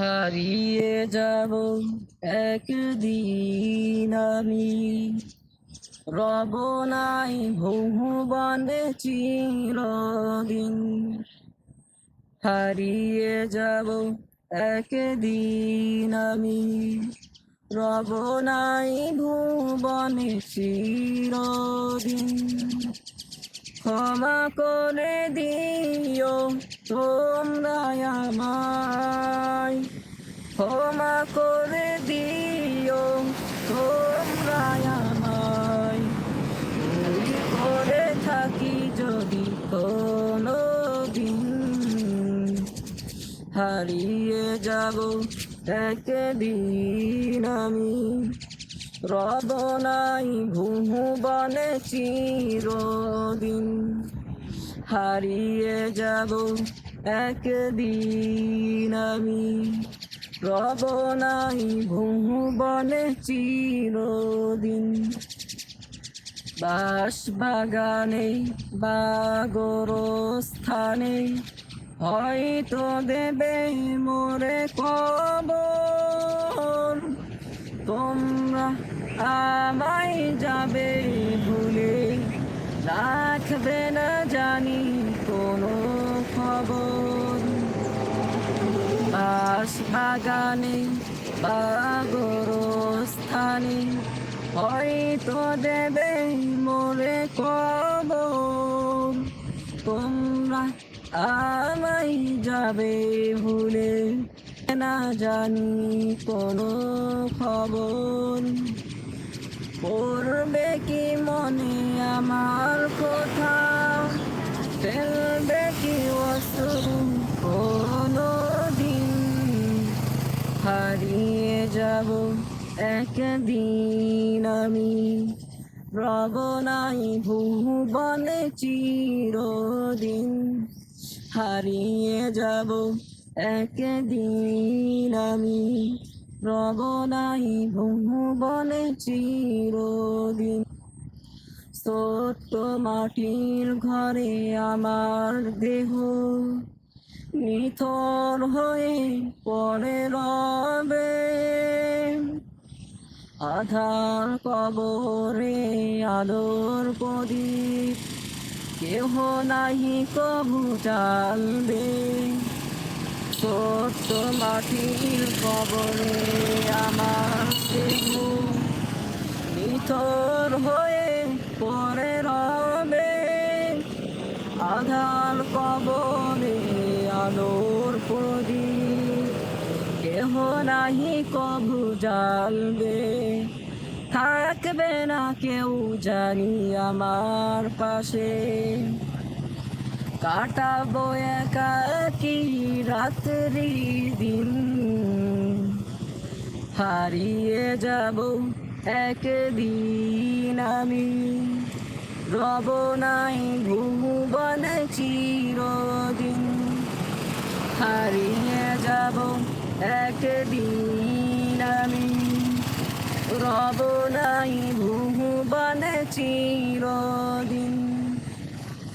হারিয়ে যাব একদিন আমি, রব নাই ভুবনে চিরদিন। হারিয়ে যাব একদিন আমি, রব নাই ভুবনে চিরদিন। ক্ষমা করে দিও তোমরা আমায়, ক্ষমা করে দিও তোমরা আমায়। ভুল করে থাকি যদি কোনো দিন, হারিয়ে যাব একদিন আমি, রব নাই ভুবনে চিরদিন। হারিয়ে যাব একদিন আমি, রব নাই ভুবনে চিরদিন। বাস বাগানে বা গোরস্থানে হয়তো দেবে মোরে কবর। তোমরা আমায় যাবে ভুলে, রাখবে না জানি কোনো খবর। বাস বাগানে বা গোরস্থানে হয়তো দেবে মোরে কবর। তোমরা আমায় যাবে ভুলে, না জানি কোনো খবর। পড়বে কি মনে আমার কথা, ফেলবে কি অশ্রু কোনো দিন। হারিয়ে যাব একদিন আমি, রব নাই ভুবনে চিরদিন। হারিয়ে যাব একদিন আমি, রব নাই ভুবনে চিরদিন। ছোট্ট মাটির ঘরে আমার দেহ নিথর হয়ে পড়ে রবে। আধার কবরে আলোর প্রদীপ কেহ নাহি কবু জ্বালবে। ছোট্ট মাটির কবরে আমার দেহ নিথর হয়ে পড়ে রবে। আধার কবরে আলোর প্রদীপ কেহ নাহি কবু জ্বালবে। থাকবে না কেউ জানি আমার পাশে, কাটাবো একাকী রাত্রি দিন। হারিয়ে যাব একদিন আমি, রব নাই ভুবনে চিরদিন। হারিয়ে যাব একদিন আমি, রব নাই ভুবনে চিরদিন।